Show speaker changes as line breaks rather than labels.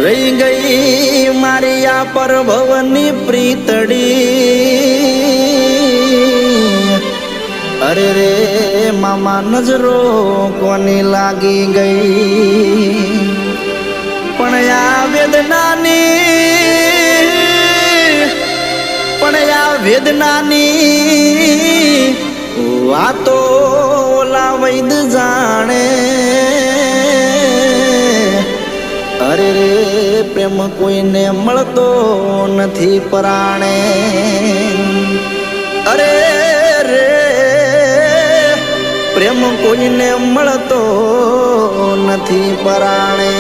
રહી ગઈ મારી આ પરભવની પ્રીતડી અરે રે મામા નજરો કોની લાગી ગઈ પણ આ વેદનાની વાતો ઓલા વૈદ જાણે અરે રે પ્રેમ કોઈને મળતો નથી પરાણે અરે રે પ્રેમ કોઈને મળતો નથી પરાણે